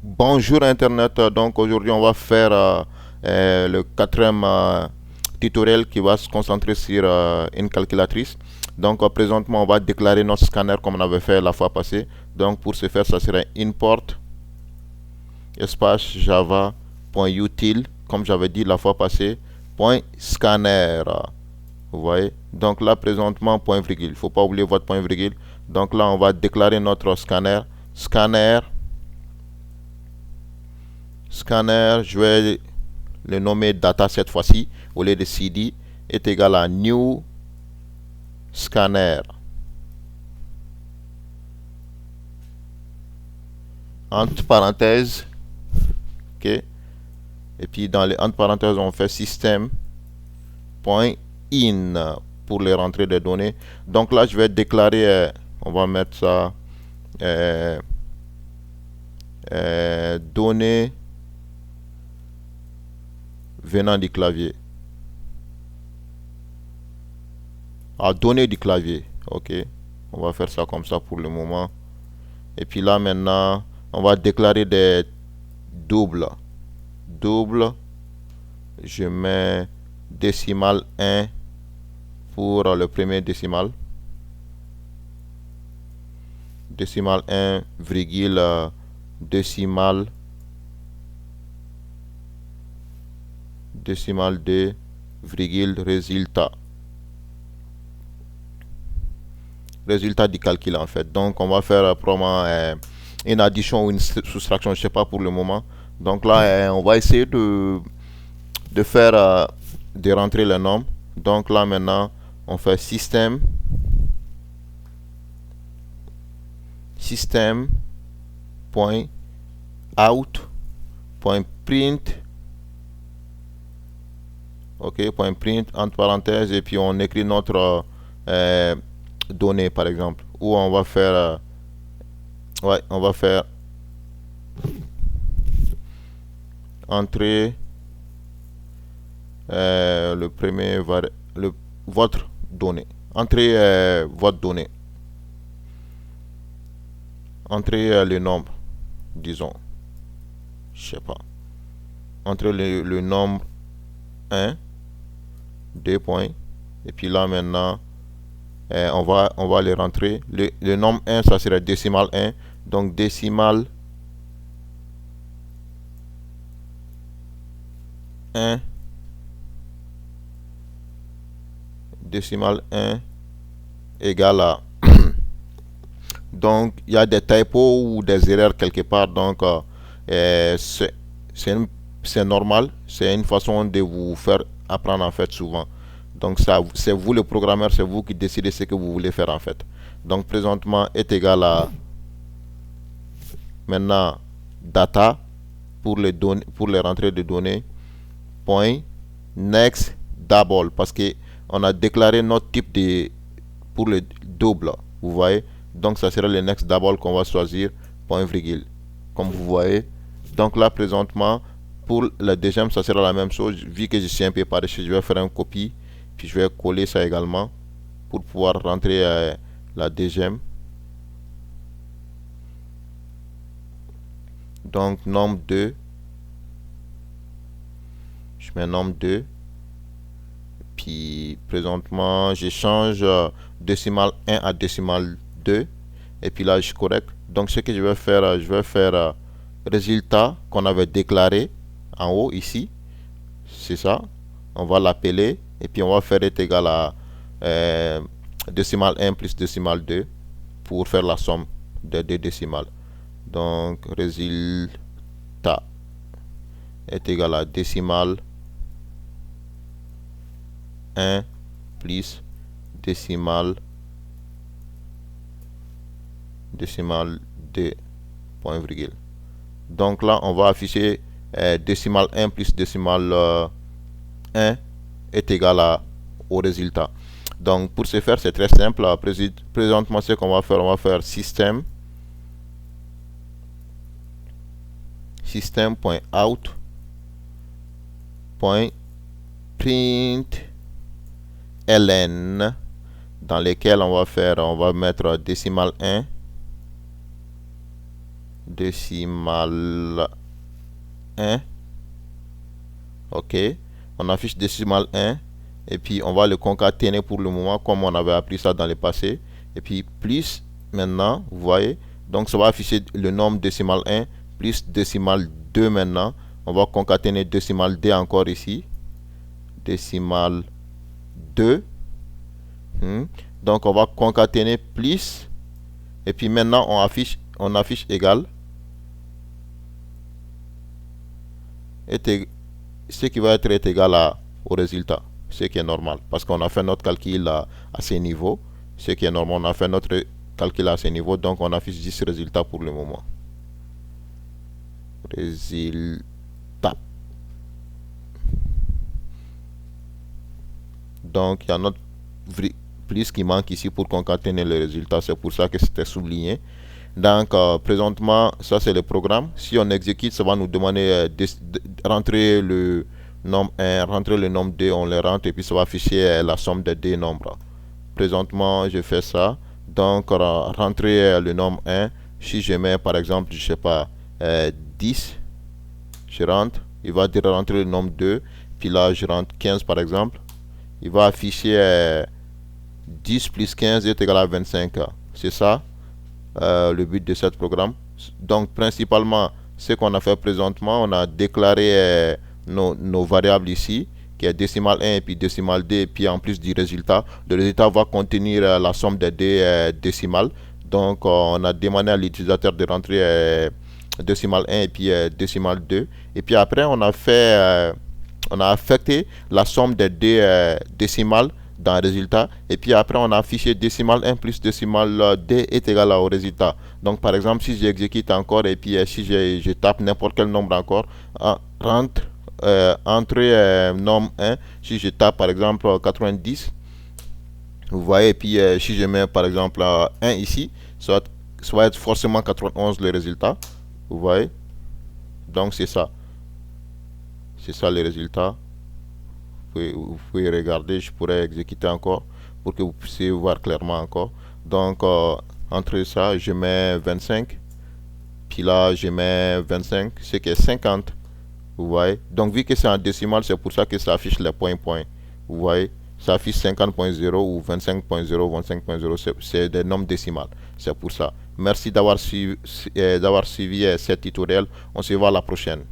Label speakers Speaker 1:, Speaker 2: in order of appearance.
Speaker 1: Bonjour Internet, donc aujourd'hui on va faire le quatrième tutoriel qui va se concentrer sur une calculatrice. Donc présentement on va déclarer notre scanner comme on avait fait la fois passée. Donc pour ce faire ça serait import espace java.util comme j'avais dit la fois passée point scanner. Vous voyez, donc là présentement point virgule, il ne faut pas oublier votre point virgule. Donc là on va déclarer notre scanner, je vais le nommer data cette fois-ci au lieu de cd est égal à new scanner entre parenthèses, ok, et puis dans les entre parenthèses on fait system.in pour les rentrées de données. Donc là je vais déclarer on va mettre ça euh, données venant du clavier, données du clavier, ok, on va faire ça comme ça pour le moment. Et puis là maintenant on va déclarer des doubles. Je mets décimal 1 pour le premier décimal, décimal 1 virgule décimal 2 virgule résultat du calcul en fait. Donc on va faire probablement une addition ou une soustraction, je sais pas pour le moment. Donc là on va essayer de faire de rentrer le nombre. Donc là maintenant on fait système.out.print, ok, point print entre parenthèses, et puis on écrit notre donnée par exemple, ou on va faire ouais, on va faire entrer le premier votre donnée, entrer votre donnée, entrer le nombre, disons, je sais pas, entrer le nombre 1, 2 points, et puis là maintenant on va les rentrer. Le nombre 1 ça serait décimal 1, donc décimal 1, décimal 1 égale à donc il y a des typos ou des erreurs quelque part, donc c'est c'est normal, c'est une façon de vous faire apprendre en fait souvent. Donc ça c'est vous le programmeur, c'est vous qui décidez ce que vous voulez faire en fait. Donc présentement est égal à maintenant data pour les rentrées de données point next double, parce que on a déclaré notre type de pour le double, vous voyez. Donc ça sera le next double qu'on va choisir point virgule, comme vous voyez. Donc là présentement pour la deuxième ça sera la même chose. Vu que je suis un peu paresseux, je vais faire une copie puis je vais coller ça également pour pouvoir rentrer la deuxième. Donc nombre 2, je mets nombre 2, puis présentement je change décimal 1 à décimal 2, et puis là je correcte. Donc ce que je vais faire, je vais faire résultat qu'on avait déclaré en haut ici, c'est ça, on va l'appeler et puis on va faire est égal à décimal 1 plus décimal 2 pour faire la somme des deux décimales. Donc résultat est égal à décimal 1 plus décimal 2 point virgule. Donc là on va afficher décimal 1 plus décimal 1 est égal au résultat. Donc pour ce faire c'est très simple. Présentement ce qu'on va faire, on va faire system.out.println, dans lesquels on va mettre décimal 1 décimale 1. Ok, on affiche décimale 1 et puis on va le concaténer pour le moment comme on avait appris ça dans le passé. Et puis plus maintenant, vous voyez, donc ça va afficher le nombre décimal 1 plus décimal 2 maintenant. On va concaténer décimal D encore ici. Décimal 2. Donc on va concaténer plus. Et puis maintenant on affiche égal. Ce qui va être égal au résultat. Ce qui est normal. Parce qu'on a fait notre calcul à ces niveaux. Ce qui est normal, on a fait notre calcul à ces niveaux. Donc on affiche 10 résultats pour le moment. Résultat. Donc il y a notre plus qui manque ici pour concaténer le résultat. C'est pour ça que c'était souligné. Donc présentement, ça c'est le programme. Si on exécute, ça va nous demander de rentrer le nombre 1, rentrer le nombre 2, on le rentre et puis ça va afficher la somme des deux nombres. Présentement, je fais ça. Donc rentrer le nombre 1. Si je mets par exemple, je sais pas, 10, je rentre. Il va dire rentrer le nombre 2. Puis là, je rentre 15 par exemple. Il va afficher 10 plus 15 est égal à 25. C'est ça le but de ce programme. Donc principalement, ce qu'on a fait présentement, on a déclaré nos variables ici, qui est décimal 1 et puis décimal 2, et puis en plus du résultat. Le résultat va contenir la somme des deux décimales. Donc on a demandé à l'utilisateur de rentrer décimal 1 et puis décimal 2. Et puis après, on a affecté la somme des deux décimales dans le résultat. Et puis après, on a affiché décimal 1 plus décimal 2 est égal au résultat. Donc par exemple, si j'exécute encore et puis si je tape n'importe quel nombre encore, rentre, entrée nombre 1, si je tape par exemple 90, vous voyez, et puis si je mets par exemple 1 ici, ça va être forcément 91 le résultat. Vous voyez, donc c'est ça le résultat. Vous pouvez regarder, je pourrais exécuter encore pour que vous puissiez voir clairement encore. Donc entre ça, je mets 25, puis là je mets 25, ce qui est 50. Vous voyez, donc vu que c'est en décimal, c'est pour ça que ça affiche les points. Vous voyez, ça affiche 50.0 ou 25.0, 25.0, c'est des nombres décimales. C'est pour ça. Merci d'avoir suivi ce tutoriel. On se voit à la prochaine.